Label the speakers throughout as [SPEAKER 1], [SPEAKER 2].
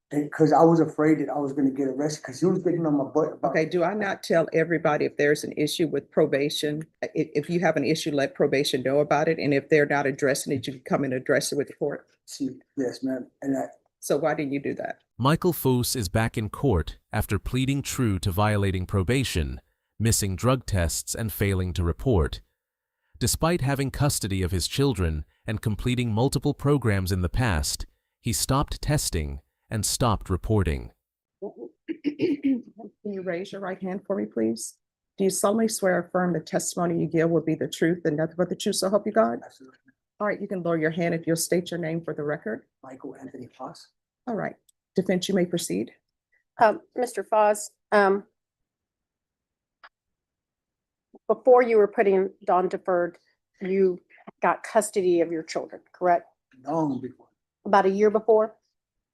[SPEAKER 1] because I was afraid that I was gonna get arrested, because he was getting on my butt about.
[SPEAKER 2] Okay, do I not tell everybody if there's an issue with probation? If you have an issue, let probation know about it, and if they're not addressing it, you can come and address it with the court.
[SPEAKER 1] See, yes, ma'am, and
[SPEAKER 2] So why didn't you do that?
[SPEAKER 3] Michael Foose is back in court after pleading true to violating probation, missing drug tests, and failing to report. Despite having custody of his children and completing multiple programs in the past, he stopped testing and stopped reporting.
[SPEAKER 2] Can you raise your right hand for me, please? Do you solemnly swear or affirm the testimony you give will be the truth and nothing but the truth, so help you God?
[SPEAKER 1] absolutely,
[SPEAKER 2] All right, you can lower your hand if you'll state your name for the record.
[SPEAKER 1] Michael Anthony Foss.
[SPEAKER 2] All right, defense, you may proceed.
[SPEAKER 4] Mr. Foss, before you were putting on deferred, you got custody of your children, correct?
[SPEAKER 1] Long before,
[SPEAKER 4] About a year before,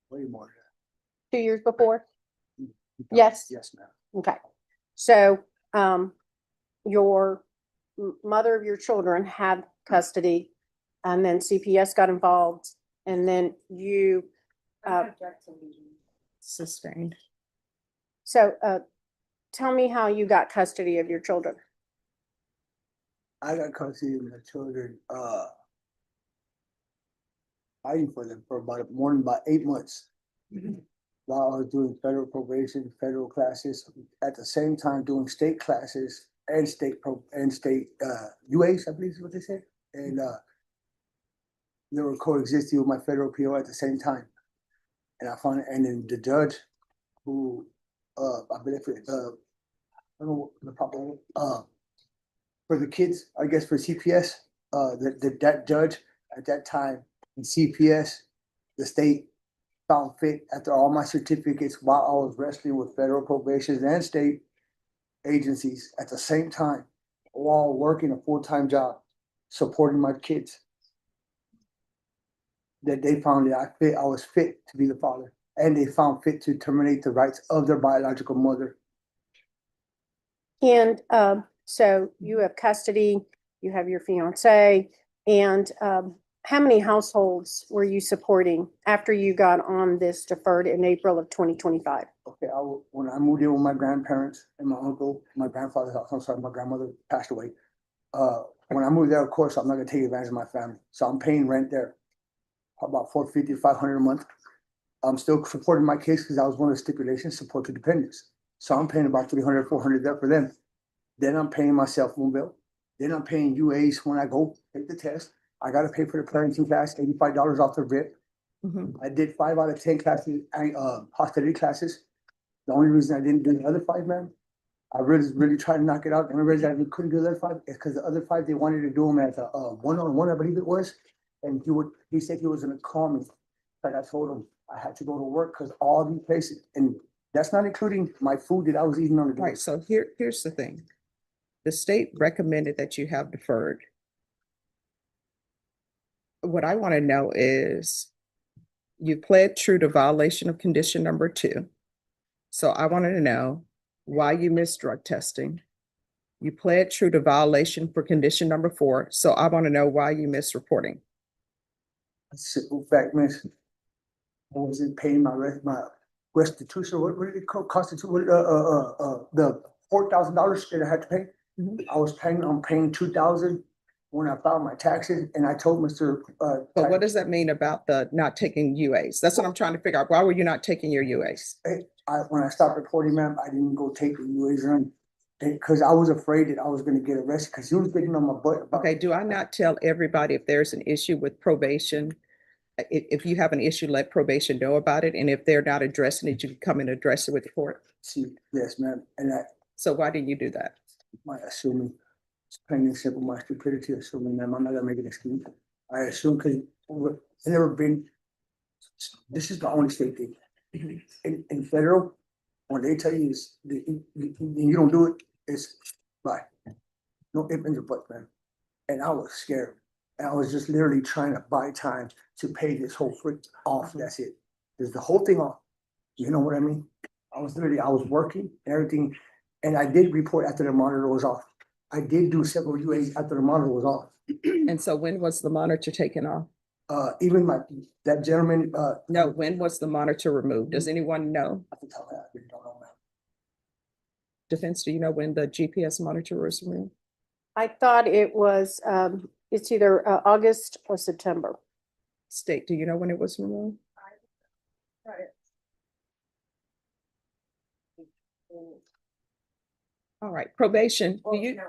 [SPEAKER 1] way more.
[SPEAKER 4] 2 years before?
[SPEAKER 1] than that.
[SPEAKER 4] Yes.
[SPEAKER 1] Yes, ma'am.
[SPEAKER 4] Okay. So, your mother of your children had custody, and then CPS got involved, and then you,
[SPEAKER 2] Sustained.
[SPEAKER 4] so, tell me how you got custody of your children.
[SPEAKER 1] I got custody of my children, fighting for them for more than about 8 months. While I was doing federal probation, federal classes, at the same time doing state classes and state UAs, I believe is what they said. And they were coexisting with my federal PO at the same time. And I found, and then the judge who, I believe, I don't know the proper name, for the kids, I guess for CPS, that judge at that time in CPS, the state found fit after all my certificates while I was wrestling with federal probations and state agencies at the same time, while working a full-time job, supporting my kids. That they found that I was fit to be the father, and they found fit to terminate the rights of their biological mother.
[SPEAKER 4] And, so you have custody, you have your fiance, and, how many households were you supporting after you got on this deferred in April of 2025?
[SPEAKER 1] Okay, when I moved in with my grandparents and my uncle, my grandfather's house, I'm sorry, my grandmother passed away. When I moved there, of course, I'm not gonna take advantage of my family, so I'm paying rent there, about $450 to $500 a month. I'm still supporting my kids because that was one of the stipulations, support to dependents. So I'm paying about $300, $400 there for them. Then I'm paying my cell phone bill. Then I'm paying UAs when I go take the test. I gotta pay for the parenting class, $85 off the rip. I did 5 out of 10 classes, hostility classes. The only reason I didn't do the other 5, man, I really tried to knock it out. And I realized that we couldn't do the other 5 is because the other 5, they wanted to do them as a one-on-one, I believe it was. And he said he was gonna call me. But I told him I had to go to work because all these places, and that's not including my food that I was eating on the day.
[SPEAKER 2] Right, so here's the thing. The state recommended that you have deferred. What I want to know is, you pled true to violation of condition number 2. So I wanted to know why you missed drug testing. You pled true to violation for condition number 4. So I want to know why you missed reporting.
[SPEAKER 1] Simple fact, miss. I wasn't paying my restitution. What did it constitute? The $4,000 that I had to pay. I'm paying $2,000 when I filed my taxes, and I told Mr.
[SPEAKER 2] But what does that mean about the not taking UAs? That's what I'm trying to figure out. Why were you not taking your UAs?
[SPEAKER 1] When I stopped reporting, ma'am, I didn't go take the UAs run because I was afraid that I was going to get arrested because he was getting on my butt about.
[SPEAKER 2] Okay, do I not tell everybody if there's an issue with probation? If you have an issue, let probation know about it, and if they're not addressing it, you can come and address it with the court.
[SPEAKER 1] See, yes, ma'am, and
[SPEAKER 2] So why didn't you do that?
[SPEAKER 1] my assuming, it's plain and simple, my stupidity, assuming, ma'am, I'm not gonna make an excuse. I assume because it's never been, this is the only state thing. In federal, when they tell you you don't do it, it's bye. No ifs, ands, or buts, man. And I was scared. And I was just literally trying to buy time to pay this whole freak off. That's it. There's the whole thing off. You know what I mean? I was working, everything, and I did report after the monitor was off. I did do several UAs after the monitor was off.
[SPEAKER 2] And so when was the monitor taken off?
[SPEAKER 1] Even that gentleman,
[SPEAKER 2] No, when was the monitor removed? Does anyone know?
[SPEAKER 1] I can tell that, I really don't know, ma'am.
[SPEAKER 2] Defense, do you know when the GPS monitor was removed?
[SPEAKER 4] I thought it was, it's either August or September.
[SPEAKER 2] State, do you know when it was removed? All right, probation, do you?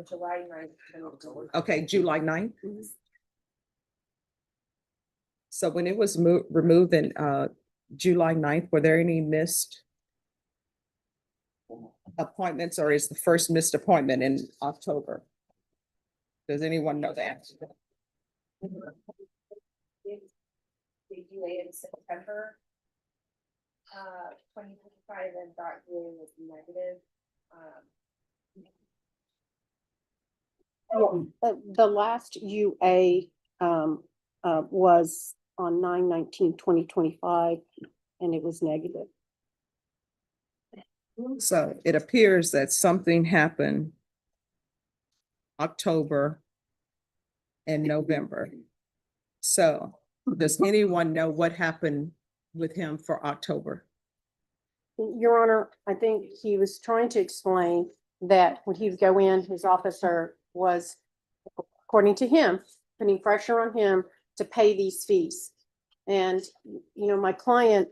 [SPEAKER 4] July 9th.
[SPEAKER 2] Okay, July 9th. So when it was removed in July 9th, were there any missed appointments, or is the first missed appointment in October? Does anyone know that?
[SPEAKER 5] Did you in September 2025 and thought you was negative?
[SPEAKER 4] The last UA was on 9/19/2025, and it was negative.
[SPEAKER 2] So it appears that something happened October and November. So does anyone know what happened with him for October?
[SPEAKER 4] Your Honor, I think he was trying to explain that when he would go in, his officer was, according to him, putting pressure on him to pay these fees. And, you know, my client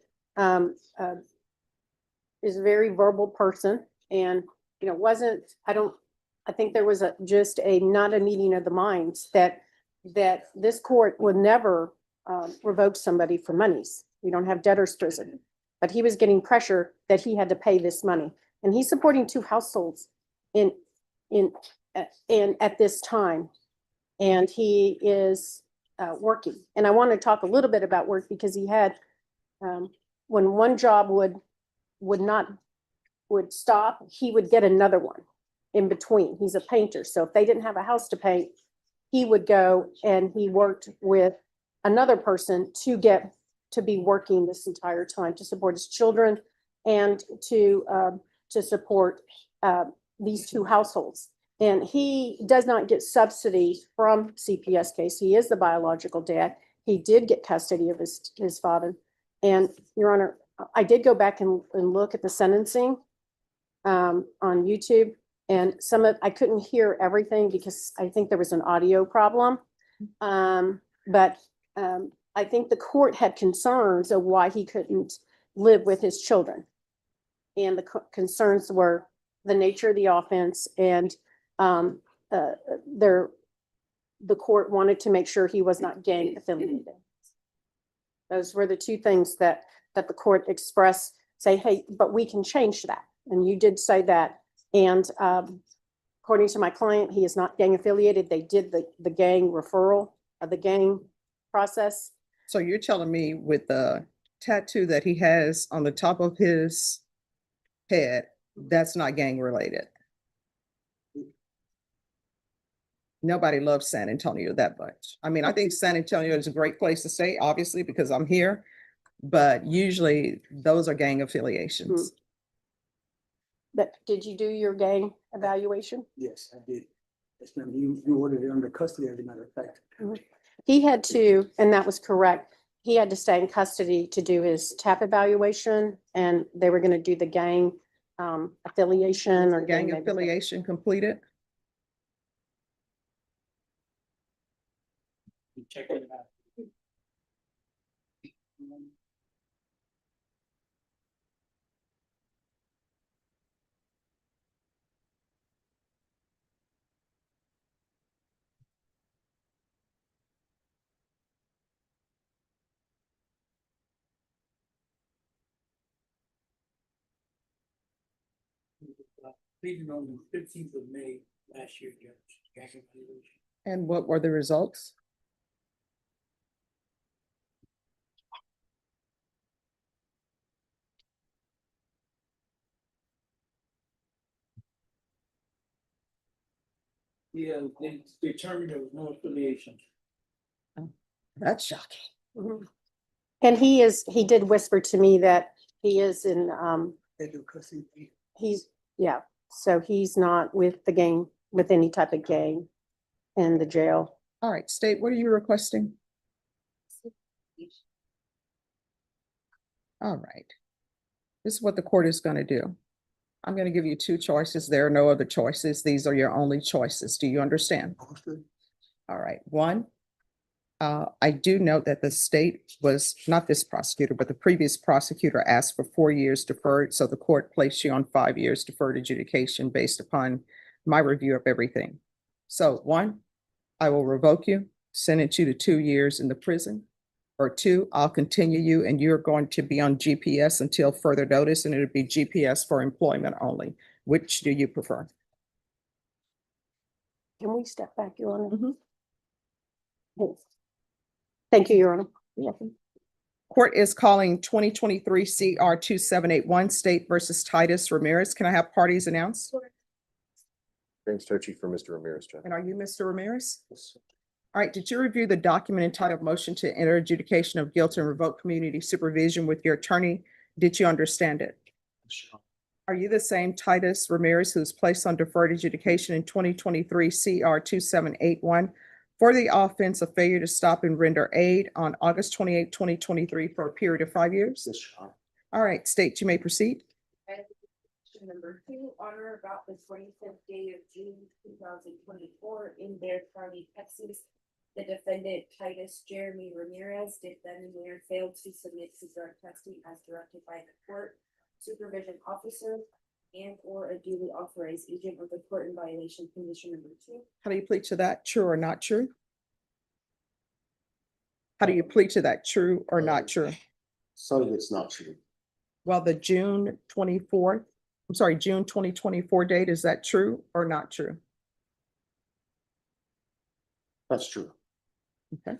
[SPEAKER 4] is a very verbal person, and, you know, I think there was not a meeting of the minds that this court would never revoke somebody for monies. We don't have debtor's prison, but he was getting pressure that he had to pay this money. And he's supporting 2 households in at this time. And he is working. And I want to talk a little bit about work, because he had, when one job would stop, he would get another one in between. He's a painter. So if they didn't have a house to paint, he would go and he worked with another person to be working this entire time to support his children and to support these 2 households. And he does not get subsidy from CPS case. He is the biological dad. He did get custody of his father. And Your Honor, I did go back and look at the sentencing on YouTube, and I couldn't hear everything because I think there was an audio problem. But I think the court had concerns of why he couldn't live with his children. And the concerns were the nature of the offense, and the court wanted to make sure he was not gang affiliated. Those were the 2 things that the court expressed, say, hey, but we can change that. And you did say that. And according to my client, he is not gang affiliated. They did the gang referral of the gang process.
[SPEAKER 2] So you're telling me with the tattoo that he has on the top of his head, that's not gang related? Nobody loves San Antonio that much. I mean, I think San Antonio is a great place to stay, obviously, because I'm here, but usually those are gang affiliations.
[SPEAKER 4] But did you do your gang evaluation?
[SPEAKER 1] Yes, I did. Yes, ma'am. You ordered it under custody, as a matter of fact.
[SPEAKER 4] He had to, and that was correct. He had to stay in custody to do his TAP evaluation, and they were going to do the gang affiliation or
[SPEAKER 2] Gang affiliation completed?
[SPEAKER 1] Check it out. Pleaded on the 15th of May last year, Judge.
[SPEAKER 2] And what were the results?
[SPEAKER 6] Yeah, they determined there was no affiliation.
[SPEAKER 2] That's shocking.
[SPEAKER 4] Mhm. And he did whisper to me that he is in,
[SPEAKER 1] They do custody.
[SPEAKER 4] so he's not with the gang, with any type of gang in the jail.
[SPEAKER 2] All right, state, what are you requesting? All right. This is what the court is going to do. I'm going to give you two choices. There are no other choices. These are your only choices. Do you understand?
[SPEAKER 1] Understood.
[SPEAKER 2] All right. One, I do note that the state was, not this prosecutor, but the previous prosecutor asked for 4 years deferred. So the court placed you on 5 years deferred adjudication based upon my review of everything. So one, I will revoke you, sentence you to 2 years in the prison. Or two, I'll continue you and you're going to be on GPS until further notice, and it'll be GPS for employment only. Which do you prefer?
[SPEAKER 4] Can we step back, Your Honor?
[SPEAKER 2] Mhm.
[SPEAKER 4] Yes. Thank you, Your Honor.
[SPEAKER 2] You're welcome. Court is calling 2023 CR 2781 State versus Titus Ramirez. Can I have parties announced?
[SPEAKER 7] James Tochi for Mr. Ramirez, Judge.
[SPEAKER 2] And are you Mr. Ramirez? All right, did you review the document entitled Motion to Enter Adjudication of Guilt and Revoke Community Supervision with your attorney? Did you understand it? Are you the same Titus Ramirez who was placed on deferred adjudication in 2023 CR 2781 for the offense of failure to stop and render aid on August 28, 2023 for a period of 5 years? All right, state, you may proceed.
[SPEAKER 5] Resolution number 2, on or about the 25th day of June 2024 in Bear County, Texas. The defendant Titus Jeremy Ramirez did then and there fail to submit to drug testing as directed by the court supervision officer and or a duly authorized agent of the court in violation of condition number 2.
[SPEAKER 2] How do you plead to that? True or not true? How do you plead to that? True or not true?
[SPEAKER 7] Some of it's not true.
[SPEAKER 2] Well, the June 24th, I'm sorry, June 2024 date, is that true or not true?
[SPEAKER 7] That's true.
[SPEAKER 2] Okay.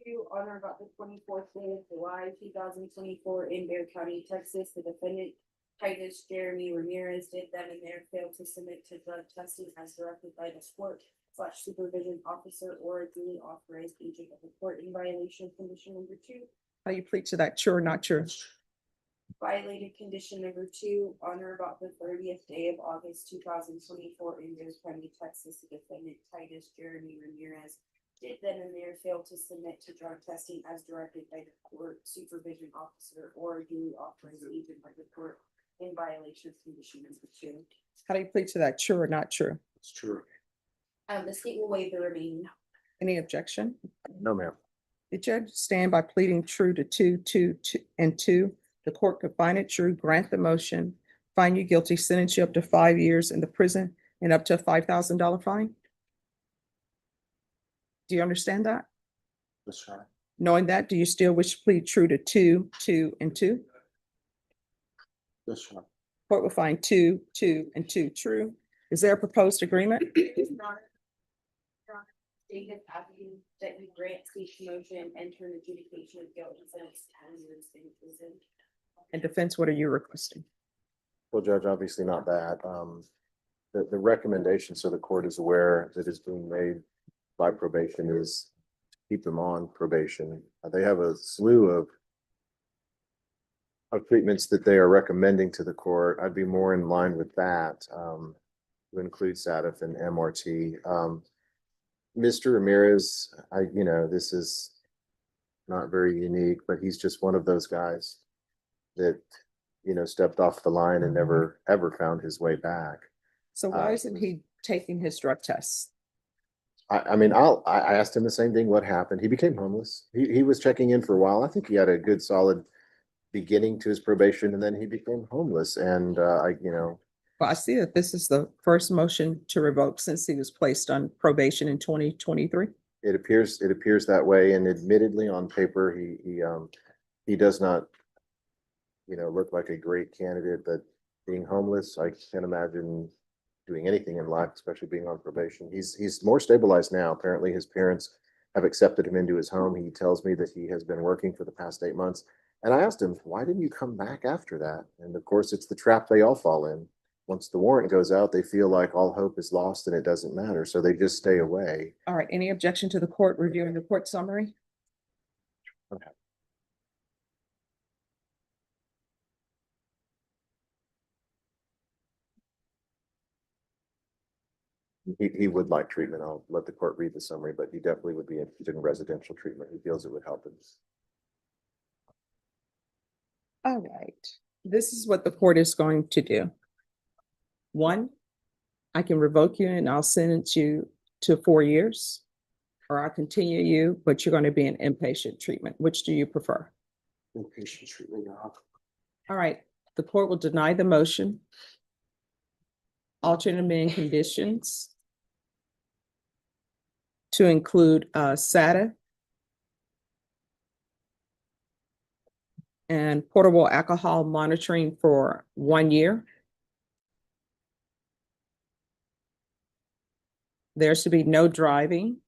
[SPEAKER 5] 2, on or about the 24th day of July 2024 in Bear County, Texas, the defendant Titus Jeremy Ramirez did then and there fail to submit to drug testing as directed by the court/supervision officer or a duly authorized agent of the court in violation of condition number 2.
[SPEAKER 2] How do you plead to that? True or not true?
[SPEAKER 5] Violated condition number 2, on or about the 30th day of August 2024 in Bear County, Texas, the defendant Titus Jeremy Ramirez did then and there fail to submit to drug testing as directed by the court supervision officer or a duly authorized agent of the court in violation of condition number 2.
[SPEAKER 2] How do you plead to that? True or not true?
[SPEAKER 7] It's true.
[SPEAKER 5] The state will waive the remaining.
[SPEAKER 2] Any objection?
[SPEAKER 7] No, ma'am.
[SPEAKER 2] The judge stand by pleading true to 2, 2, 2, and 2. The court could find it true, grant the motion, find you guilty, sentence you up to 5 years in the prison and up to a $5,000 fine. Do you understand that?
[SPEAKER 7] That's right.
[SPEAKER 2] Knowing that, do you still wish to plead true to 2, 2, and 2?
[SPEAKER 7] That's right.
[SPEAKER 2] Court will find 2, 2, and 2 true. Is there a proposed agreement?
[SPEAKER 5] State is asking that you grant speech motion, enter an adjudication of guilt and sentence to 10 years in prison.
[SPEAKER 2] And defense, what are you requesting?
[SPEAKER 7] Well, Judge, obviously not that. The recommendation, so the court is aware that is being made by probation is to keep them on probation. They have a slew of treatments that they are recommending to the court. I'd be more in line with that, to include SATF and MRT. Mr. Ramirez, this is not very unique, but he's just one of those guys that, stepped off the line and never, ever found his way back.
[SPEAKER 2] So why isn't he taking his drug tests?
[SPEAKER 7] I asked him the same thing. What happened? He became homeless. He was checking in for a while. I think he had a good, solid beginning to his probation, and then he became homeless. And
[SPEAKER 2] Well, I see that this is the first motion to revoke since he was placed on probation in 2023.
[SPEAKER 7] it appears that way. And admittedly, on paper, he does not, look like a great candidate. But being homeless, I can't imagine doing anything in life, especially being on probation. He's more stabilized now. Apparently, his parents have accepted him into his home. He tells me that he has been working for the past 8 months. And I asked him, why didn't you come back after that? And of course, it's the trap they all fall in. Once the warrant goes out, they feel like all hope is lost and it doesn't matter. So they just stay away.
[SPEAKER 2] All right, any objection to the court reviewing the court summary?
[SPEAKER 7] Okay. He would like treatment. I'll let the court read the summary, but he definitely would be interested in residential treatment. He feels it would help him.
[SPEAKER 2] All right, this is what the court is going to do. One, I can revoke you and I'll sentence you to 4 years. Or I'll continue you, but you're going to be in inpatient treatment. Which do you prefer?
[SPEAKER 1] Inpatient treatment,
[SPEAKER 2] All right, the court will deny the motion. Alternate amending conditions to include SATA and portable alcohol monitoring for 1 year. There's to be no driving.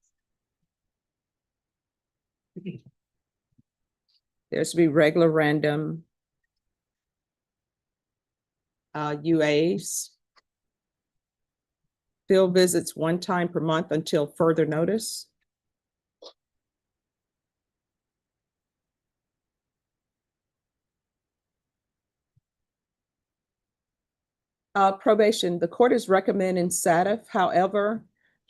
[SPEAKER 2] There's to be regular random UAs. Field visits 1 time per month until further notice. Probation, the court is recommending SATF. However,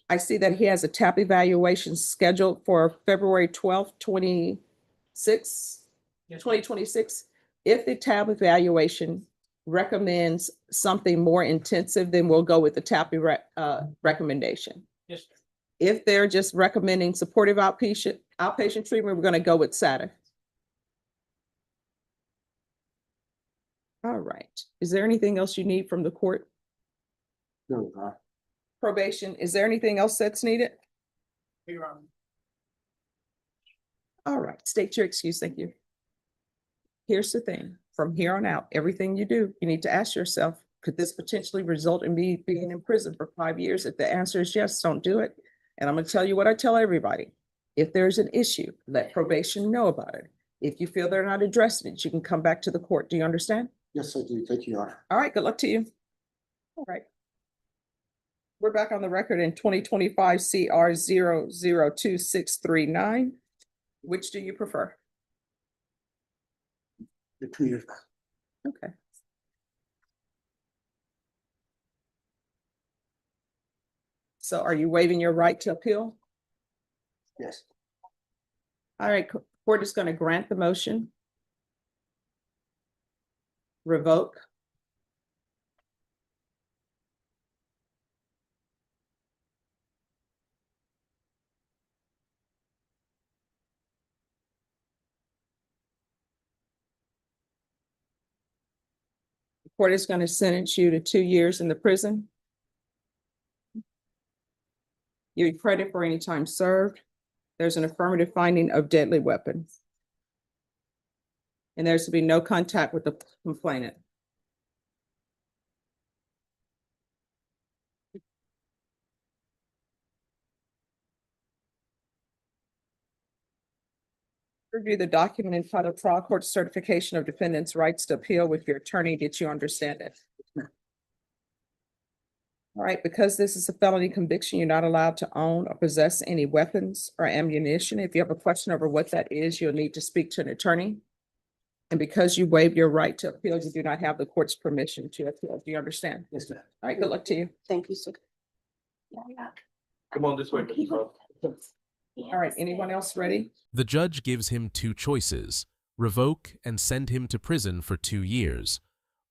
[SPEAKER 2] I see that he has a TAP evaluation scheduled for February 12th, 2026. If the TAP evaluation recommends something more intensive, then we'll go with the TAP recommendation.
[SPEAKER 6] Yes, sir.
[SPEAKER 2] If they're just recommending supportive outpatient treatment, we're going to go with SATA. All right. Is there anything else you need from the court?
[SPEAKER 1] No,
[SPEAKER 2] Probation, is there anything else that's needed?
[SPEAKER 6] Your Honor.
[SPEAKER 2] All right, state your excuse. Thank you. Here's the thing, from here on out, everything you do, you need to ask yourself, could this potentially result in me being in prison for 5 years? If the answer is yes, don't do it. And I'm going to tell you what I tell everybody. If there's an issue, let probation know about it. If you feel they're not addressing it, you can come back to the court. Do you understand?
[SPEAKER 1] yes, I do. Thank you, Your Honor.
[SPEAKER 2] All right, good luck to you. All right. We're back on the record in 2025 CR 002639. Which do you prefer?
[SPEAKER 1] The 2 years.
[SPEAKER 2] Okay. So are you waiving your right to appeal?
[SPEAKER 1] Yes.
[SPEAKER 2] All right, court is going to grant the motion. Revoke. The court is going to sentence you to 2 years in the prison. You get credit for any time served. There's an affirmative finding of deadly weapon. And there's to be no contact with the complainant. Review the document entitled Trial Court Certification of Defendant's Rights to Appeal with your attorney. Did you understand it? All right, because this is a felony conviction, you're not allowed to own or possess any weapons or ammunition. If you have a question over what that is, you'll need to speak to an attorney. And because you waived your right to appeal, you do not have the court's permission to appeal. Do you understand?
[SPEAKER 1] Yes, ma'am.
[SPEAKER 2] All right, good luck to you.
[SPEAKER 4] Thank you, sir.
[SPEAKER 6] Come on this way, Mr. Crowe.
[SPEAKER 2] All right, anyone else ready?
[SPEAKER 3] The judge gives him 2 choices: revoke and send him to prison for 2 years,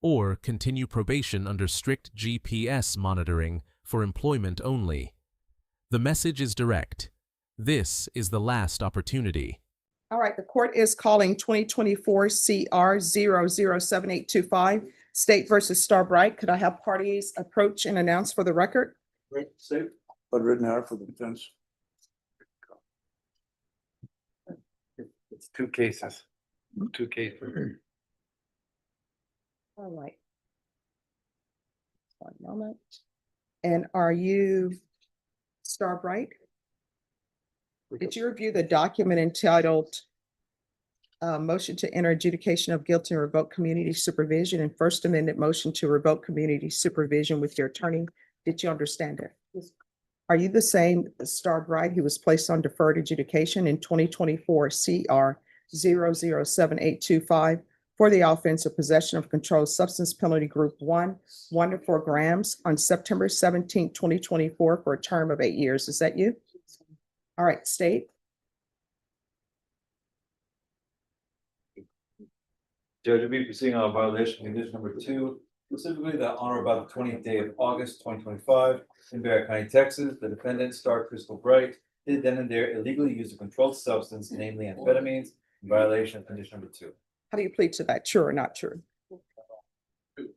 [SPEAKER 3] or continue probation under strict GPS monitoring for employment only. The message is direct. This is the last opportunity.
[SPEAKER 2] All right, the court is calling 2024 CR 007825, State versus Starbright. Could I have parties approach and announce for the record?
[SPEAKER 6] Right, so, but written out for the defense.
[SPEAKER 8] It's 2 cases. 2 cases.
[SPEAKER 2] All right. 1 moment. And are you Starbright? Did you review the document entitled Motion to Enter Adjudication of Guilt and Revoke Community Supervision and First Amendment Motion to Revoke Community Supervision with your attorney? Did you understand it? Yes. Are you the same Starbright who was placed on deferred adjudication in 2024 CR 007825 for the offense of possession of controlled substance penalty group 1 to 4 grams on September 17th, 2024 for a term of 8 years. Is that you? All right, state.
[SPEAKER 9] Judge will be proceeding on a violation of condition number 2, specifically that on or about the 20th day of August 2025 in Barrett County, Texas, the defendant, Star Crystal Bright, did then and there illegally use a controlled substance, namely amphetamines, in violation of condition number 2.
[SPEAKER 2] How do you plead to that? True or not true?
[SPEAKER 9] The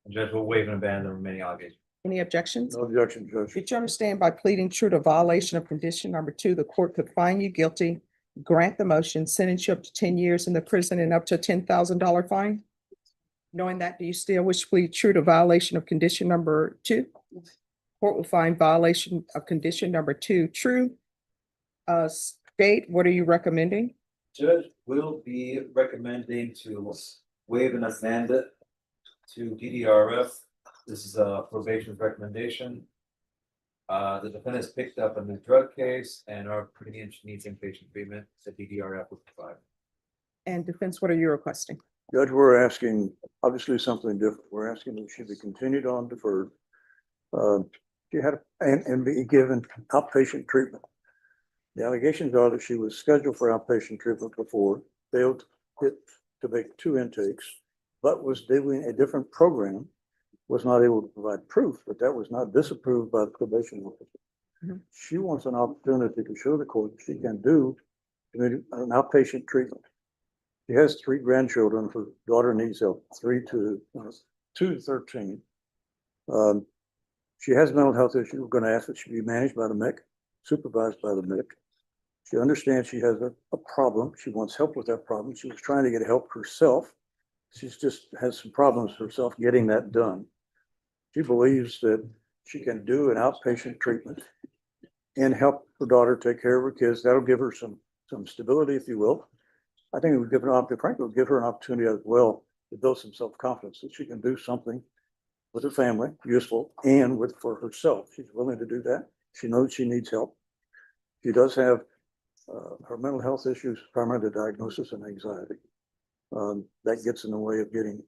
[SPEAKER 9] judge will waive and abandon the remaining allegations.
[SPEAKER 2] Any objections?
[SPEAKER 6] No objection, Judge.
[SPEAKER 2] Did you understand by pleading true to violation of condition number 2, the court could find you guilty, grant the motion, sentence you up to 10 years in the prison and up to a $10,000 fine? Knowing that, do you still wish to plead true to violation of condition number 2? Court will find violation of condition number 2 true. State, what are you recommending?
[SPEAKER 9] Judge will be recommending to waive and amend it to DDRF. This is a probation's recommendation. The defendant has picked up a new drug case and our pretty much needs inpatient treatment, so DDRF will provide.
[SPEAKER 2] And defense, what are you requesting?
[SPEAKER 6] Judge, we're asking obviously something different. We're asking that she be continued on deferred. She had, and be given outpatient treatment. The allegations are that she was scheduled for outpatient treatment before, failed to make 2 intakes, but was doing a different program, was not able to provide proof, but that was not disapproved by the probation officer.
[SPEAKER 2] Mhm.
[SPEAKER 6] She wants an opportunity to show the court that she can do an outpatient treatment. She has 3 grandchildren. Her daughter needs help, 2 to 13. She has mental health issues. We're going to ask that she be managed by the MEC, supervised by the MEC. She understands she has a problem. She wants help with that problem. She was trying to get help herself. She's just has some problems herself getting that done. She believes that she can do an outpatient treatment and help her daughter take care of her kids. That'll give her some stability, if you will. I think it would give her an opportunity as well to build some self-confidence that she can do something with her family, useful, and for herself. She's willing to do that. She knows she needs help. She does have her mental health issues, primarily diagnosis and anxiety. That gets in the way of getting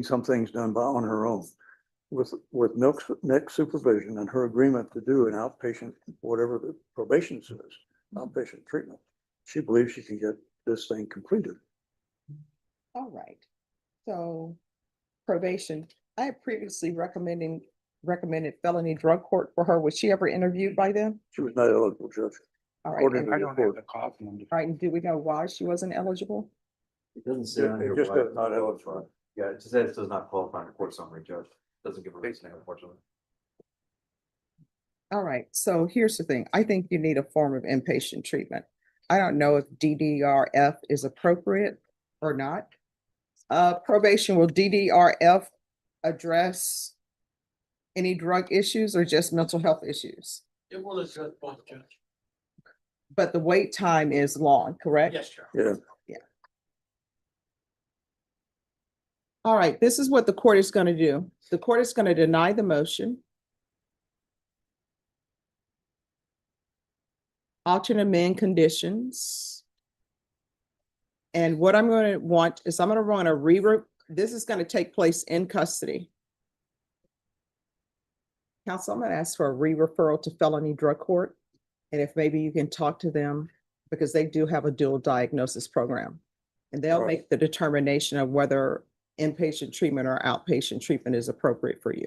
[SPEAKER 6] some things done on her own. With NEC supervision and her agreement to do an outpatient, whatever the probation says, outpatient treatment, she believes she can get this thing completed.
[SPEAKER 2] All right. So probation, I had previously recommended felony drug court for her. Was she ever interviewed by them?
[SPEAKER 6] She was not eligible, Judge.
[SPEAKER 2] All right.
[SPEAKER 6] According
[SPEAKER 2] And,
[SPEAKER 6] to
[SPEAKER 8] I don't have the copy.
[SPEAKER 2] all right. And do we know why she wasn't eligible?
[SPEAKER 9] It doesn't say on
[SPEAKER 6] It
[SPEAKER 9] here.
[SPEAKER 6] just
[SPEAKER 9] why.
[SPEAKER 6] does not eligible.
[SPEAKER 9] Yeah, it just says it does not qualify for court summary, judge. Doesn't give a reason, unfortunately.
[SPEAKER 2] All right. So here's the thing. I think you need a form of inpatient treatment. I don't know if DDRF is appropriate or not. Probation, will DDRF address any drug issues or just mental health issues?
[SPEAKER 10] It will address both, Judge.
[SPEAKER 2] But the wait time is long, correct?
[SPEAKER 10] Yes, sir.
[SPEAKER 6] Yeah.
[SPEAKER 2] All right, this is what the court is going to do. The court is going to deny the motion. Alternate amend conditions. And what I'm going to want is I'm going to run this is going to take place in custody. Counsel, I'm going to ask for a re-referral to felony drug court. And if maybe you can talk to them because they do have a dual diagnosis program. And they'll
[SPEAKER 6] Right.
[SPEAKER 2] make the determination of whether inpatient treatment or outpatient treatment is appropriate for you.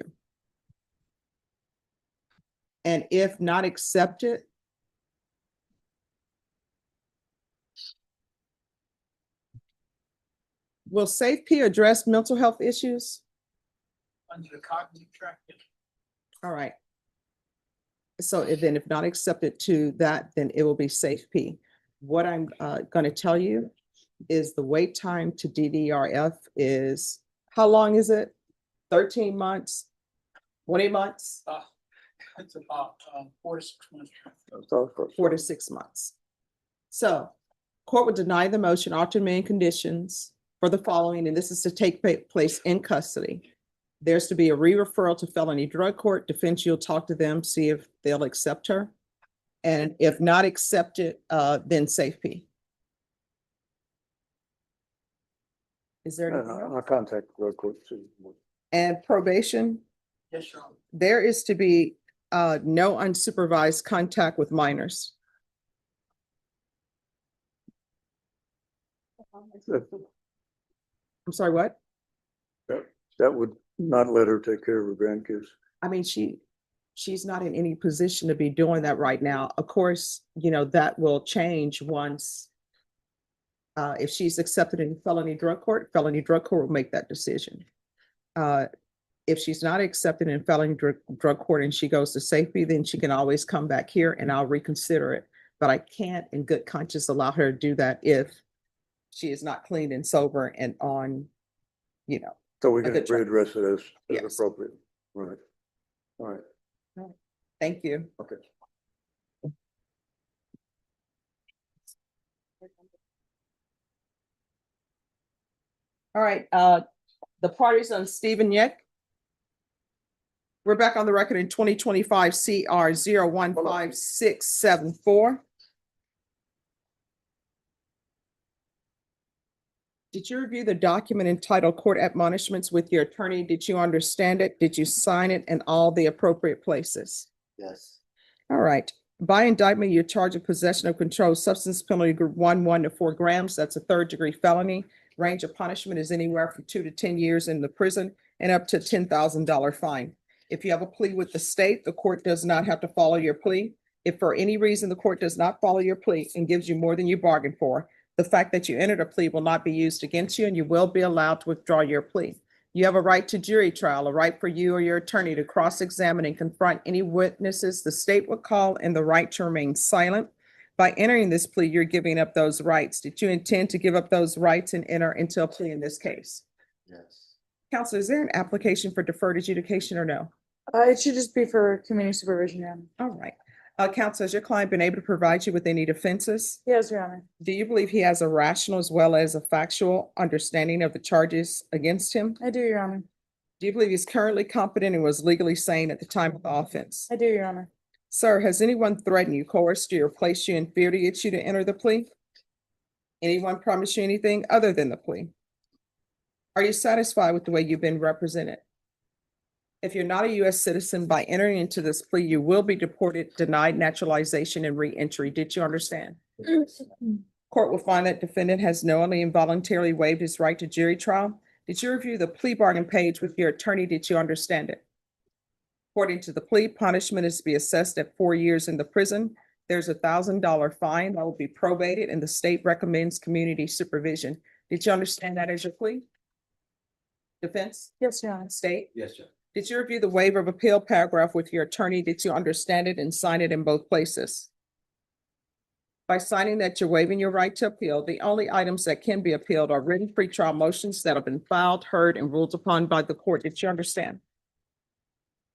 [SPEAKER 2] And if not accepted, will SafeP address mental health issues?
[SPEAKER 10] Under the cognitive track. Yes.
[SPEAKER 2] All right. So if not accepted to that, then it will be SafeP. What I'm going to tell you is the wait time to DDRF is, how long is it? 13 months, 20 months,
[SPEAKER 10] It's about 4 to 6 months.
[SPEAKER 2] 4 to 6 months. So court would deny the motion, alternate amend conditions for the following, and this is to take place in custody. There's to be a re-referral to felony drug court. Defense, you'll talk to them, see if they'll accept her. And if not accepted, then safety. Is there anything else?
[SPEAKER 6] I'll contact the court.
[SPEAKER 2] And probation,
[SPEAKER 10] Yes, Your Honor.
[SPEAKER 2] there is to be no unsupervised contact with minors. I'm sorry, what?
[SPEAKER 6] That would not let her take care of her grandkids.
[SPEAKER 2] I mean, she's not in any position to be doing that right now. Of course, you know, that will change once if she's accepted in felony drug court will make that decision. If she's not accepted in felony drug court and she goes to safety, then she can always come back here and I'll reconsider it. But I can't in good conscience allow her to do that if she is not clean and sober and on, you know.
[SPEAKER 6] So we can
[SPEAKER 2] good track.
[SPEAKER 6] readdress it as
[SPEAKER 2] Yes.
[SPEAKER 6] appropriate. Right. All right.
[SPEAKER 2] Thank you.
[SPEAKER 6] Okay.
[SPEAKER 2] All right, the parties on Stephen Yeck. We're back on the record in 2025 CR 015674. Did you review the document entitled Court Admonishments with your attorney? Did you understand it? Did you sign it in all the appropriate places?
[SPEAKER 7] Yes.
[SPEAKER 2] All right. By indictment, you're charged with possession of controlled substance penalty group 1 to 4 grams. That's a 3rd-degree felony. Range of punishment is anywhere from 2 to 10 years in the prison and up to $10,000 fine. If you have a plea with the state, the court does not have to follow your plea. If for any reason the court does not follow your plea and gives you more than you bargained for, the fact that you entered a plea will not be used against you and you will be allowed to withdraw your plea. You have a right to jury trial, a right for you or your attorney to cross-examine and confront any witnesses the state would call, and the right to remain silent. By entering this plea, you're giving up those rights. Did you intend to give up those rights and enter into a plea in this case?
[SPEAKER 7] Yes.
[SPEAKER 2] Counsel, is there an application for deferred adjudication or no?
[SPEAKER 11] It should just be for community supervision, Your Honor.
[SPEAKER 2] All right. Counsel, has your client been able to provide you with any defenses?
[SPEAKER 11] Yes, Your Honor.
[SPEAKER 2] Do you believe he has a rational as well as a factual understanding of the charges against him?
[SPEAKER 11] I do, Your Honor.
[SPEAKER 2] Do you believe he's currently competent and was legally sane at the time of the offense?
[SPEAKER 11] I do, Your Honor.
[SPEAKER 2] Sir, has anyone threatened you, coerced you, or placed you in fear to get you to enter the plea? Anyone promised you anything other than the plea? Are you satisfied with the way you've been represented? If you're not a U.S. citizen, by entering into this plea, you will be deported, denied naturalization, and re-entry. Did you understand? Court will find that defendant has knowingly and voluntarily waived his right to jury trial. Did you review the plea bargain page with your attorney? Did you understand it? According to the plea, punishment is to be assessed at 4 years in the prison. There's a $1,000 fine that will be probated, and the state recommends community supervision. Did you understand that as your plea? Defense?
[SPEAKER 11] Yes, Your Honor.
[SPEAKER 2] State?
[SPEAKER 9] Yes, Judge.
[SPEAKER 2] Did you review the waiver of appeal paragraph with your attorney? Did you understand it and sign it in both places? By signing that you're waiving your right to appeal, the only items that can be appealed are written pretrial motions that have been filed, heard, and ruled upon by the court. Did you understand?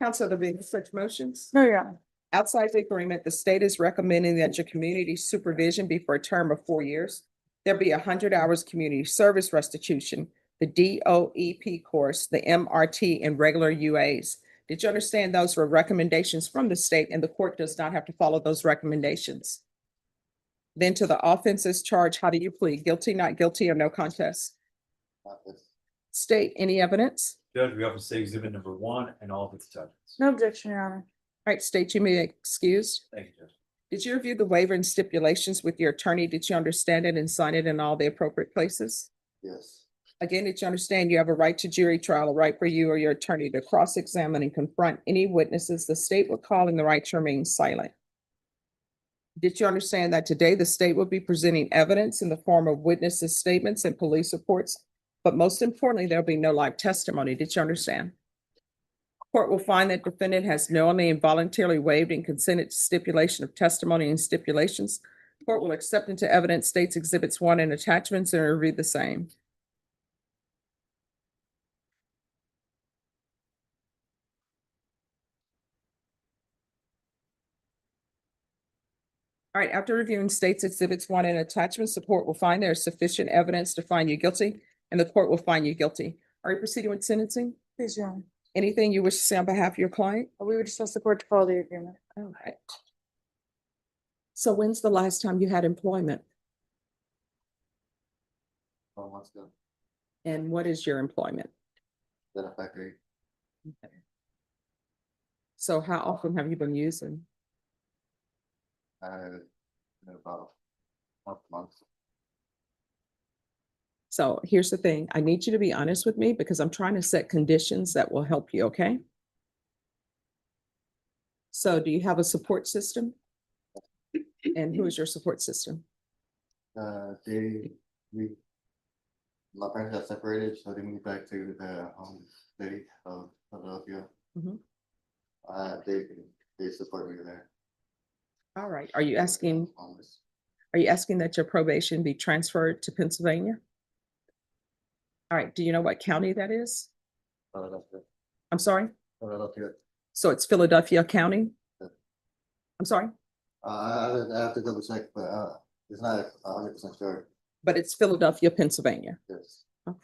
[SPEAKER 2] Counsel, there being such motions?
[SPEAKER 11] No, Your Honor.
[SPEAKER 2] Outside the agreement, the state is recommending that your community supervision be for a term of 4 years. There'll be 100 hours community service restitution, the DOEP course, the MRT, and regular UAs. Did you understand those were recommendations from the state and the court does not have to follow those recommendations? Then to the offenses charged, how do you plead? Guilty, not guilty, or no contest? State, any evidence?
[SPEAKER 9] Judge, we offer say exhibit number 1 and all of its attachments.
[SPEAKER 11] No objection, Your Honor.
[SPEAKER 2] All right, state, you may be excused.
[SPEAKER 9] Thank you, Judge.
[SPEAKER 2] Did you review the waiver and stipulations with your attorney? Did you understand it and sign it in all the appropriate places?
[SPEAKER 7] Yes.
[SPEAKER 2] Again, did you understand you have a right to jury trial, a right for you or your attorney to cross-examine and confront any witnesses the state would call, and the right to remain silent? Did you understand that today the state will be presenting evidence in the form of witnesses' statements and police reports? But most importantly, there'll be no live testimony. Did you understand? Court will find that defendant has knowingly and voluntarily waived and consented to stipulation of testimony and stipulations. Court will accept into evidence states exhibits 1 and attachments and review the same. All right, after reviewing states exhibits 1 and attachments, the court will find there is sufficient evidence to find you guilty, and the court will find you guilty. Are you proceeding with sentencing?
[SPEAKER 11] Please, Your Honor.
[SPEAKER 2] Anything you wish to say on behalf of your client?
[SPEAKER 11] We would just ask the court to follow the agreement.
[SPEAKER 2] All right. So when's the last time you had employment?
[SPEAKER 7] 12 months ago,
[SPEAKER 2] And what is your employment?
[SPEAKER 7] then a factory.
[SPEAKER 2] So how often have you been using?
[SPEAKER 7] About a month.
[SPEAKER 2] So here's the thing, I need you to be honest with me because I'm trying to set conditions that will help you, okay? So do you have a support system? And who is your support system?
[SPEAKER 7] My parents got separated, so they moved back to the home city of Philadelphia.
[SPEAKER 2] Mhm.
[SPEAKER 7] They support me there.
[SPEAKER 2] All right, are you asking
[SPEAKER 7] Homeless.
[SPEAKER 2] that your probation be transferred to Pennsylvania? All right, do you know what county that is?
[SPEAKER 7] Philadelphia.
[SPEAKER 2] I'm sorry?
[SPEAKER 7] Philadelphia.
[SPEAKER 2] So it's Philadelphia County?
[SPEAKER 7] Yeah.
[SPEAKER 2] I'm sorry,
[SPEAKER 7] I have to double check, but it's not 100% sure.
[SPEAKER 2] but it's Philadelphia, Pennsylvania.
[SPEAKER 7] Yes.
[SPEAKER 2] Okay.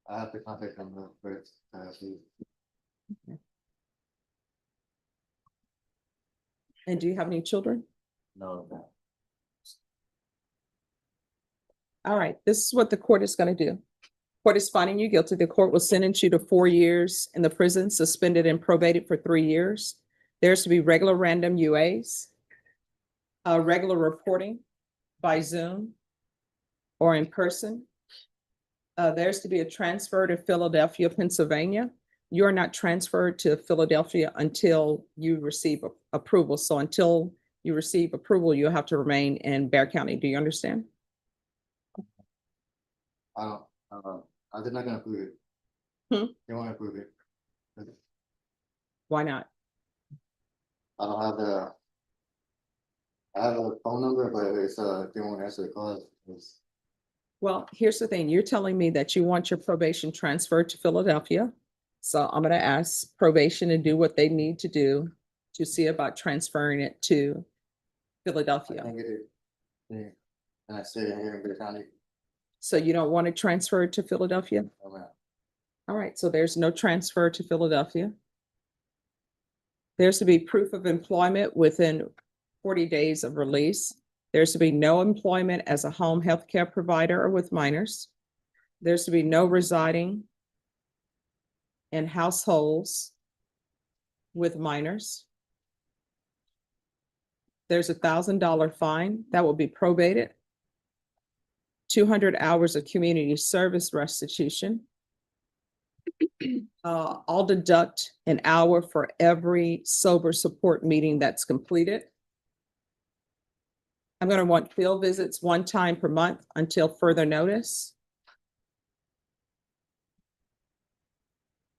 [SPEAKER 7] I have to contact them first.
[SPEAKER 2] And do you have any children?
[SPEAKER 7] No.
[SPEAKER 2] All right, this is what the court is gonna do. Court is finding you guilty. The court will sentence you to 4 years in the prison, suspended and probated for 3 years. There's to be regular random UAs, regular reporting by Zoom or in person. There's to be a transfer to Philadelphia, Pennsylvania. You are not transferred to Philadelphia until you receive approval. So until you receive approval, you'll have to remain in Bear County. Do you understand?
[SPEAKER 7] They're not gonna approve it. They won't approve it.
[SPEAKER 2] Why not?
[SPEAKER 7] I don't have I have a phone number, but they won't answer the call.
[SPEAKER 2] Well, here's the thing. You're telling me that you want your probation transferred to Philadelphia. So I'm gonna ask probation to do what they need to do to see about transferring it to
[SPEAKER 7] I
[SPEAKER 2] Philadelphia.
[SPEAKER 7] can't get it. And I stay here in Bear County.
[SPEAKER 2] So you don't want to transfer it to Philadelphia?
[SPEAKER 7] Oh, man.
[SPEAKER 2] All right, so there's no transfer to Philadelphia. There's to be proof of employment within 40 days of release. There's to be no employment as a home health care provider or with minors. There's to be no residing in households with minors. There's $1,000 fine that will be probated. 200 hours of community service restitution. I'll deduct an hour for every sober support meeting that's completed. I'm going to want field visits 1 time per month until further notice.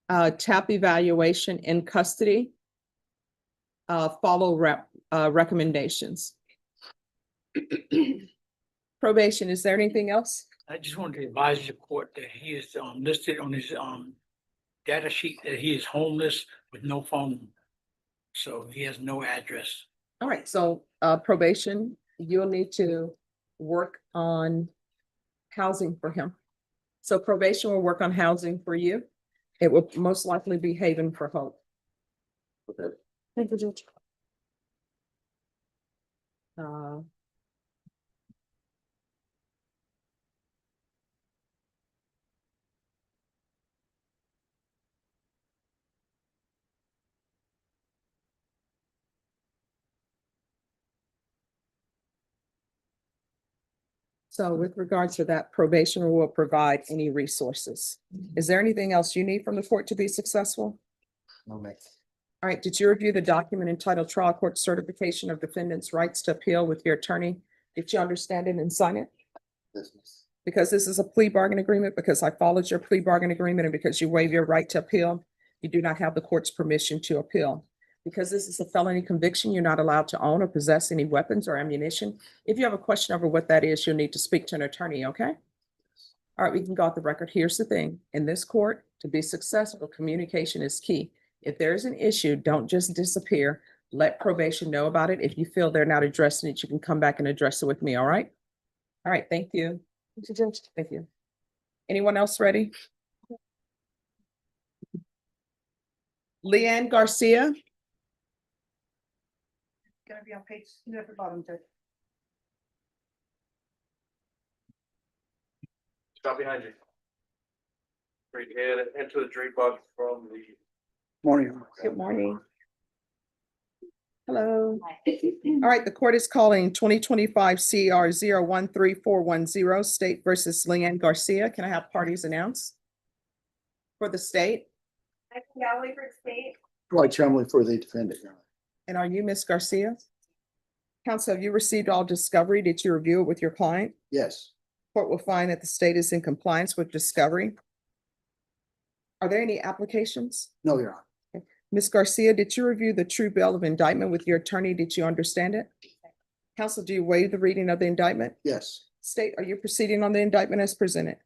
[SPEAKER 2] TAP evaluation in custody. Follow recommendations. Probation, is there anything else?
[SPEAKER 10] I just wanted to advise the court that he is listed on his data sheet that he is homeless with no phone. So he has no address.
[SPEAKER 2] All right, so probation, you'll need to work on housing for him. So probation will work on housing for you. It will most likely be Haven for Hope.
[SPEAKER 7] Okay.
[SPEAKER 11] Thank you, Judge.
[SPEAKER 2] So with regards to that, probation will provide any resources. Is there anything else you need from the court to be successful?
[SPEAKER 7] No, mix.
[SPEAKER 2] All right, did you review the document entitled Trial Court Certification of Defendant's Rights to Appeal with your attorney? Did you understand it and sign it?
[SPEAKER 7] Yes, miss.
[SPEAKER 2] Because this is a plea bargain agreement, because I followed your plea bargain agreement, and because you waive your right to appeal, you do not have the court's permission to appeal. Because this is a felony conviction, you're not allowed to own or possess any weapons or ammunition. If you have a question over what that is, you'll need to speak to an attorney, okay? All right, we can go off the record. Here's the thing. In this court, to be successful, communication is key. If there's an issue, don't just disappear. Let probation know about it. If you feel they're not addressing it, you can come back and address it with me, all right? All right, thank you.
[SPEAKER 11] Thank you, Judge.
[SPEAKER 2] Thank you. Anyone else ready? Leanne Garcia? gonna be on page, at the bottom, Judge.
[SPEAKER 8] Stop behind you. Right here, enter the Drake box from the.
[SPEAKER 1] Morning.
[SPEAKER 2] Good morning. Hello. All right, the court is calling 2025 CR 013410 State versus Leanne Garcia. Can I have parties announced? For the state,
[SPEAKER 5] Yali for state.
[SPEAKER 1] Dwight Chumley for the defendant, Your Honor.
[SPEAKER 2] and are you Miss Garcia? Counsel, have you received all discovery? Did you review it with your client?
[SPEAKER 1] Yes.
[SPEAKER 2] Court will find that the state is in compliance with discovery. Are there any applications?
[SPEAKER 1] No, Your Honor.
[SPEAKER 2] Ms. Garcia, did you review the true bill of indictment with your attorney? Did you understand it? Counsel, do you waive the reading of the indictment?
[SPEAKER 1] Yes.
[SPEAKER 2] State, are you proceeding on the indictment as presented?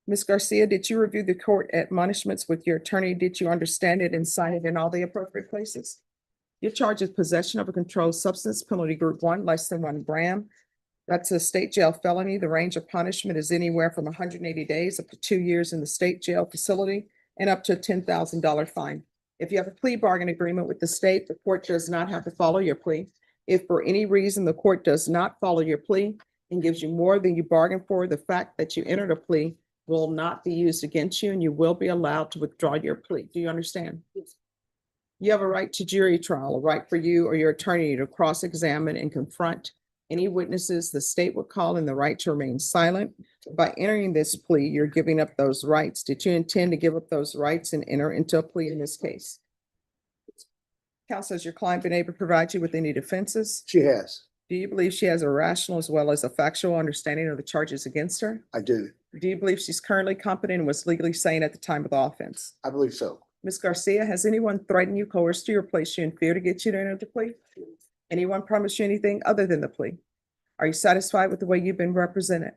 [SPEAKER 2] Ms. Garcia, did you review the court admonishments with your attorney? Did you understand it and sign it in all the appropriate places? Your charge is possession of a controlled substance, penalty group 1, less than 1 gram. That's a state jail felony. The range of punishment is anywhere from 180 days up to 2 years in the state jail facility and up to a $10,000 fine. If you have a plea bargain agreement with the state, the court does not have to follow your plea. If for any reason the court does not follow your plea and gives you more than you bargained for, the fact that you entered a plea will not be used against you and you will be allowed to withdraw your plea. Do you understand? You have a right to jury trial, a right for you or your attorney to cross-examine and confront any witnesses the state would call, and the right to remain silent. By entering this plea, you're giving up those rights. Did you intend to give up those rights and enter into a plea in this case? Counsel, has your client been able to provide you with any defenses?
[SPEAKER 1] She has.
[SPEAKER 2] Do you believe she has a rational as well as a factual understanding of the charges against her?
[SPEAKER 1] I do.
[SPEAKER 2] Do you believe she's currently competent and was legally sane at the time of the offense?
[SPEAKER 1] I believe so.
[SPEAKER 2] Ms. Garcia, has anyone threatened you, coerced you, or placed you in fear to get you to enter the plea? Anyone promised you anything other than the plea? Are you satisfied with the way you've been represented?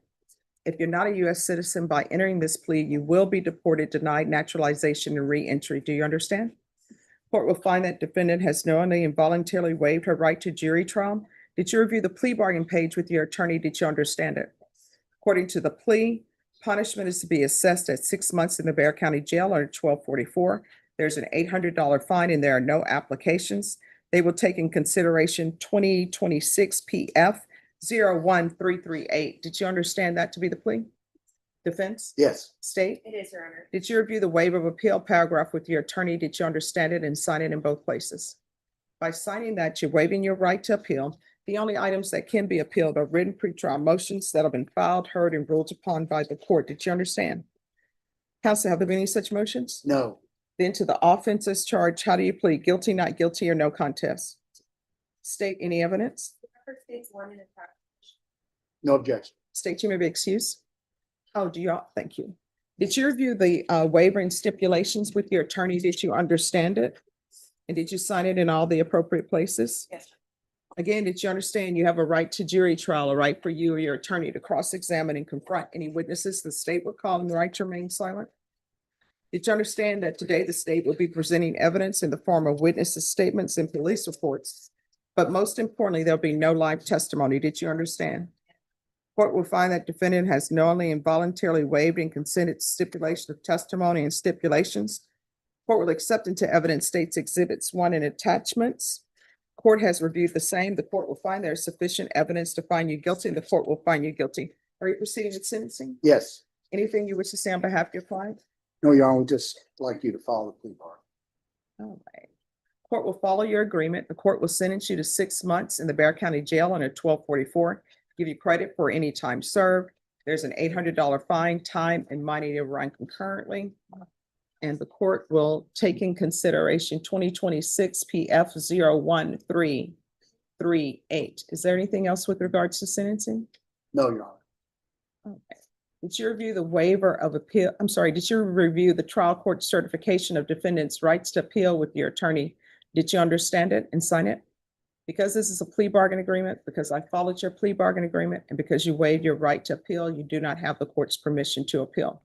[SPEAKER 2] If you're not a U.S. citizen, by entering this plea, you will be deported, denied naturalization, and re-entry. Do you understand? Court will find that defendant has knowingly and voluntarily waived her right to jury trial. Did you review the plea bargain page with your attorney? Did you understand it? According to the plea, punishment is to be assessed at 6 months in the Bexar County Jail under 1244. There's an $800 fine and there are no applications. They will take in consideration 2026 PF 01338. Did you understand that to be the plea? Defense?
[SPEAKER 1] Yes.
[SPEAKER 2] State?
[SPEAKER 5] It is, Your Honor.
[SPEAKER 2] Did you review the waiver of appeal paragraph with your attorney? Did you understand it and sign it in both places? By signing that, you're waiving your right to appeal. The only items that can be appealed are written pretrial motions that have been filed, heard, and ruled upon by the court. Did you understand? Counsel, have there been any such motions?
[SPEAKER 1] No.
[SPEAKER 2] Then to the offenses charged, how do you plead? Guilty, not guilty, or no contest? State, any evidence?
[SPEAKER 5] Whoever states one in the fact.
[SPEAKER 1] No objection.
[SPEAKER 2] State, you may be excused. Oh, do you all? Thank you. Did you review the waiver and stipulations with your attorney? Did you understand it? And did you sign it in all the appropriate places?
[SPEAKER 5] Yes.
[SPEAKER 2] Again, did you understand you have a right to jury trial, a right for you or your attorney to cross-examine and confront any witnesses the state would call, and the right to remain silent? Did you understand that today the state will be presenting evidence in the form of witnesses' statements and police reports? But most importantly, there'll be no live testimony. Did you understand? Court will find that defendant has knowingly and voluntarily waived and consented to stipulation of testimony and stipulations. Court will accept into evidence states exhibits 1 and attachments. Court has reviewed the same. The court will find there is sufficient evidence to find you guilty, and the court will find you guilty. Are you proceeding with sentencing?
[SPEAKER 1] Yes.
[SPEAKER 2] Anything you wish to say on behalf of your client?
[SPEAKER 1] No, Your Honor, we'd just like you to follow the plea bargain.
[SPEAKER 2] All right. Court will follow your agreement. The court will sentence you to 6 months in the Bexar County Jail under 1244. Give you credit for any time served. There's an $800 fine, time and money to run concurrently. And the court will take in consideration 2026 PF 01338. Is there anything else with regards to sentencing?
[SPEAKER 1] No, Your Honor.
[SPEAKER 2] Okay. Did you review the waiver of appeal? I'm sorry, did you review the trial court certification of defendant's rights to appeal with your attorney? Did you understand it and sign it? Because this is a plea bargain agreement, because I followed your plea bargain agreement, and because you waived your right to appeal, you do not have the court's permission to appeal.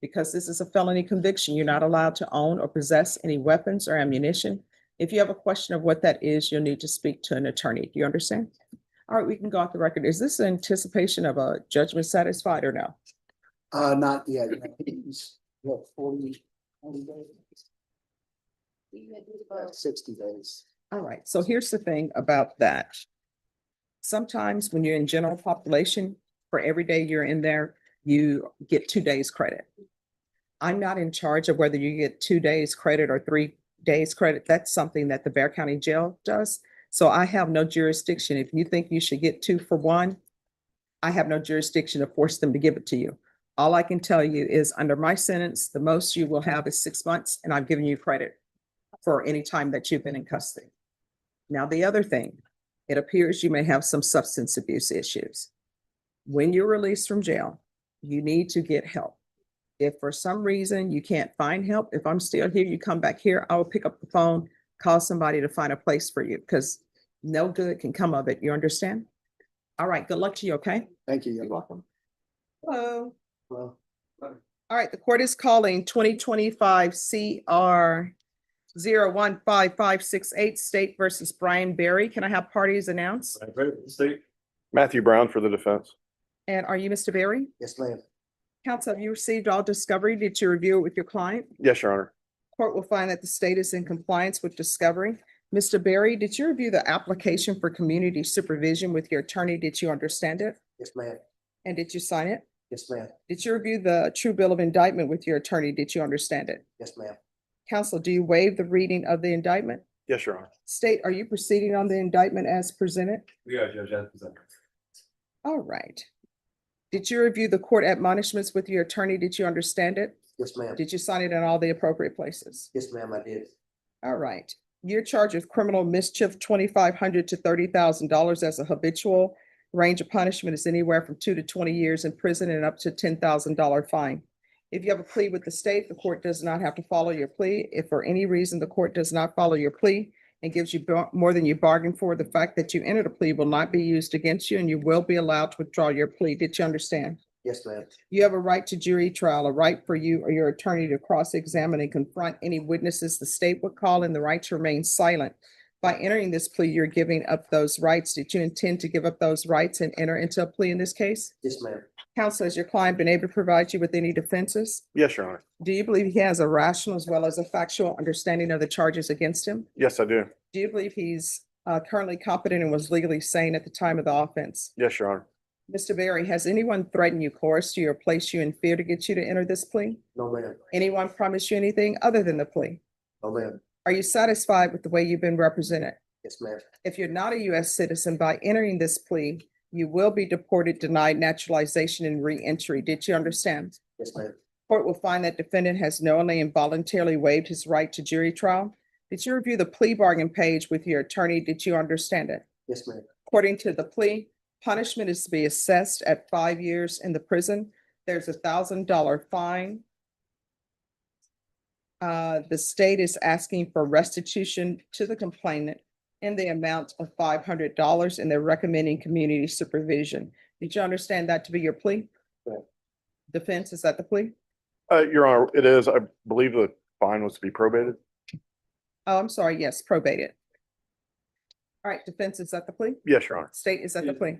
[SPEAKER 2] Because this is a felony conviction, you're not allowed to own or possess any weapons or ammunition. If you have a question of what that is, you'll need to speak to an attorney. Do you understand? All right, we can go off the record. Is this anticipation of a judgment satisfied or no?
[SPEAKER 1] Not yet. It's, what, 40 days? 60 days.
[SPEAKER 2] All right, so here's the thing about that. Sometimes when you're in general population, for every day you're in there, you get 2 days credit. I'm not in charge of whether you get 2 days credit or 3 days credit. That's something that the Bear County Jail does. So I have no jurisdiction. If you think you should get 2 for 1, I have no jurisdiction to force them to give it to you. All I can tell you is under my sentence, the most you will have is 6 months, and I've given you credit for any time that you've been in custody. Now, the other thing, it appears you may have some substance abuse issues. When you're released from jail, you need to get help. If for some reason you can't find help, if I'm still here, you come back here, I will pick up the phone, call somebody to find a place for you, because no good can come of it. You understand? All right, good luck to you, okay?
[SPEAKER 1] Thank you.
[SPEAKER 2] You're welcome. Hello.
[SPEAKER 1] Well,
[SPEAKER 2] All right, the court is calling 2025 CR 015568 State versus Brian Berry. Can I have parties announced?
[SPEAKER 8] State. Matthew Brown for the defense.
[SPEAKER 2] And are you Mr. Berry?
[SPEAKER 1] yes, ma'am.
[SPEAKER 2] Counsel, have you received all discovery? Did you review it with your client?
[SPEAKER 8] Yes, Your Honor.
[SPEAKER 2] Court will find that the state is in compliance with discovery. Mr. Berry, did you review the application for community supervision with your attorney? Did you understand it?
[SPEAKER 1] Yes, ma'am.
[SPEAKER 2] And did you sign it?
[SPEAKER 1] Yes, ma'am.
[SPEAKER 2] Did you review the true bill of indictment with your attorney? Did you understand it?
[SPEAKER 1] Yes, ma'am.
[SPEAKER 2] Counsel, do you waive the reading of the indictment?
[SPEAKER 8] Yes, Your Honor.
[SPEAKER 2] State, are you proceeding on the indictment as presented?
[SPEAKER 9] We are, Judge, as presented.
[SPEAKER 2] All right. Did you review the court admonishments with your attorney? Did you understand it?
[SPEAKER 1] Yes, ma'am.
[SPEAKER 2] Did you sign it in all the appropriate places?
[SPEAKER 1] Yes, ma'am, I did.
[SPEAKER 2] All right. You're charged with criminal mischief, $2,500 to $30,000 as a habitual. Range of punishment is anywhere from 2 to 20 years in prison and up to $10,000 fine. If you have a plea with the state, the court does not have to follow your plea. If for any reason the court does not follow your plea and gives you more than you bargained for, the fact that you entered a plea will not be used against you and you will be allowed to withdraw your plea. Did you understand?
[SPEAKER 1] Yes, ma'am.
[SPEAKER 2] You have a right to jury trial, a right for you or your attorney to cross-examine and confront any witnesses the state would call, and the right to remain silent. By entering this plea, you're giving up those rights. Did you intend to give up those rights and enter into a plea in this case?
[SPEAKER 1] Yes, ma'am.
[SPEAKER 2] Counsel, has your client been able to provide you with any defenses?
[SPEAKER 8] Yes, Your Honor.
[SPEAKER 2] Do you believe he has a rational as well as a factual understanding of the charges against him?
[SPEAKER 8] Yes, I do.
[SPEAKER 2] Do you believe he's currently competent and was legally sane at the time of the offense?
[SPEAKER 8] Yes, Your Honor.
[SPEAKER 2] Mr. Berry, has anyone threatened you, coerced you, or placed you in fear to get you to enter this plea?
[SPEAKER 1] No, ma'am.
[SPEAKER 2] Anyone promised you anything other than the plea?
[SPEAKER 1] No, ma'am.
[SPEAKER 2] Are you satisfied with the way you've been represented?
[SPEAKER 1] Yes, ma'am.
[SPEAKER 2] If you're not a U.S. citizen, by entering this plea, you will be deported, denied naturalization, and re-entry. Did you understand?
[SPEAKER 1] Yes, ma'am.
[SPEAKER 2] Court will find that defendant has knowingly and voluntarily waived his right to jury trial. Did you review the plea bargain page with your attorney? Did you understand it?
[SPEAKER 1] Yes, ma'am.
[SPEAKER 2] According to the plea, punishment is to be assessed at 5 years in the prison. There's $1,000 fine. The state is asking for restitution to the complainant in the amount of $500, and they're recommending community supervision. Did you understand that to be your plea?
[SPEAKER 1] Yeah.
[SPEAKER 2] Defense, is that the plea?
[SPEAKER 8] Your Honor, it is. I believe the fine was to be probated.
[SPEAKER 2] Oh, I'm sorry. Yes, probated. All right, defense, is that the plea?
[SPEAKER 8] Yes, Your Honor.
[SPEAKER 2] State, is that the plea?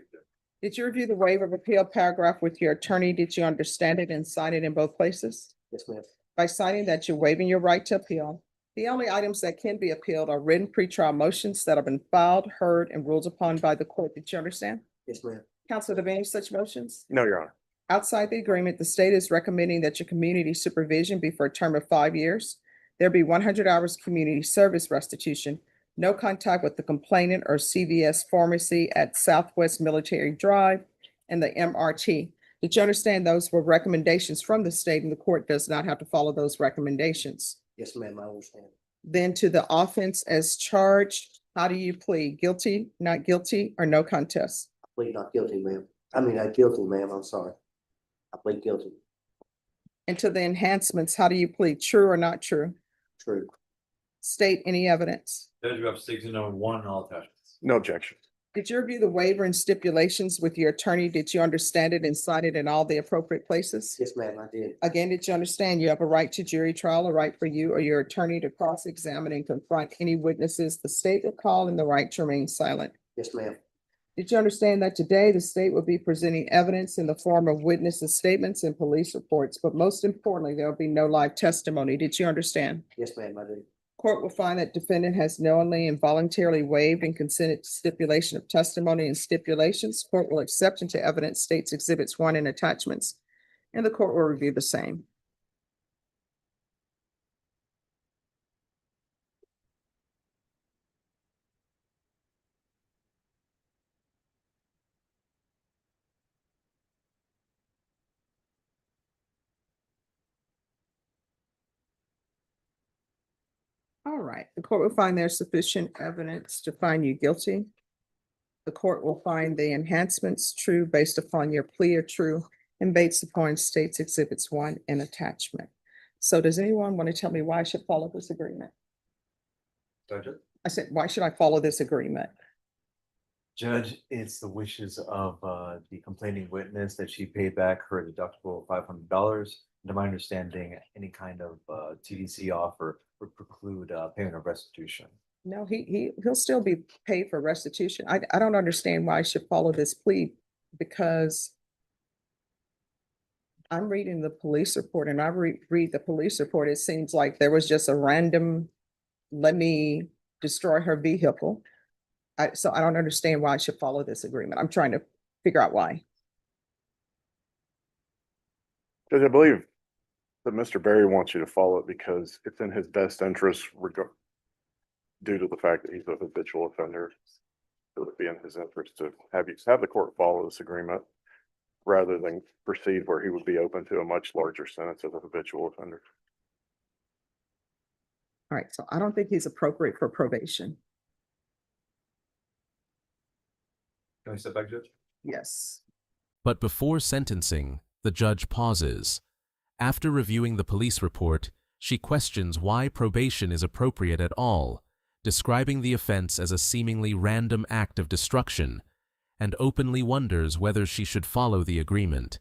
[SPEAKER 2] Did you review the waiver of appeal paragraph with your attorney? Did you understand it and sign it in both places?
[SPEAKER 1] Yes, ma'am.
[SPEAKER 2] By signing that, you're waiving your right to appeal. The only items that can be appealed are written pretrial motions that have been filed, heard, and ruled upon by the court. Did you understand?
[SPEAKER 1] Yes, ma'am.
[SPEAKER 2] Counsel, are there any such motions?
[SPEAKER 8] No, Your Honor.
[SPEAKER 2] Outside the agreement, the state is recommending that your community supervision be for a term of 5 years. There be 100 hours community service restitution, no contact with the complainant or CVS pharmacy at Southwest Military Drive, and the MRT. Did you understand those were recommendations from the state and the court does not have to follow those recommendations?
[SPEAKER 1] Yes, ma'am, I understand.
[SPEAKER 2] Then to the offense as charged, how do you plead? Guilty, not guilty, or no contest?
[SPEAKER 1] I plead not guilty, ma'am. I mean, not guilty, ma'am. I'm sorry. I plead guilty.
[SPEAKER 2] And to the enhancements, how do you plead? True or not true?
[SPEAKER 1] True.
[SPEAKER 2] State any evidence.
[SPEAKER 9] Judge, we have 1601 all attachments.
[SPEAKER 8] No objection.
[SPEAKER 2] Did you review the waiver and stipulations with your attorney? Did you understand it and sign it in all the appropriate places?
[SPEAKER 1] Yes, ma'am, I did.
[SPEAKER 2] Again, did you understand you have a right to jury trial, a right for you or your attorney to cross-examine and confront any witnesses the state will call, and the right to remain silent?
[SPEAKER 1] Yes, ma'am.
[SPEAKER 2] Did you understand that today the state will be presenting evidence in the form of witnesses' statements and police reports, but most importantly, there will be no live testimony? Did you understand?
[SPEAKER 1] Yes, ma'am, I did.
[SPEAKER 2] Court will find that defendant has knowingly and voluntarily waived and consented to stipulation of testimony and stipulations. Court will accept into evidence states exhibits 1 and attachments, and the court will review the same. All right, the court will find there's sufficient evidence to find you guilty. The court will find the enhancements true based upon your plea are true and based upon states exhibits 1 and attachment. So does anyone want to tell me why I should follow this agreement?
[SPEAKER 9] Judge,
[SPEAKER 2] I said, why should I follow this agreement?
[SPEAKER 9] Judge, it's the wishes of the complaining witness that she paid back her deductible of $500. To my understanding, any kind of TDC offer would preclude payment of restitution.
[SPEAKER 2] No, he'll still be paid for restitution. I don't understand why I should follow this plea, because I'm reading the police report, and I read the police report. It seems like there was just a random, let me destroy her vehicle. So I don't understand why I should follow this agreement. I'm trying to figure out why.
[SPEAKER 12] Judge, I believe that Mr. Berry wants you to follow it because it's in his best interest due to the fact that he's a habitual offender. It would be in his interest to have the court follow this agreement rather than proceed where he would be open to a much larger sentence as a habitual offender.
[SPEAKER 2] All right, so I don't think he's appropriate for probation.
[SPEAKER 9] Can we step back, Judge?
[SPEAKER 2] Yes.
[SPEAKER 3] But before sentencing, the judge pauses. After reviewing the police report, she questions why probation is appropriate at all, describing the offense as a seemingly random act of destruction, and openly wonders whether she should follow the agreement.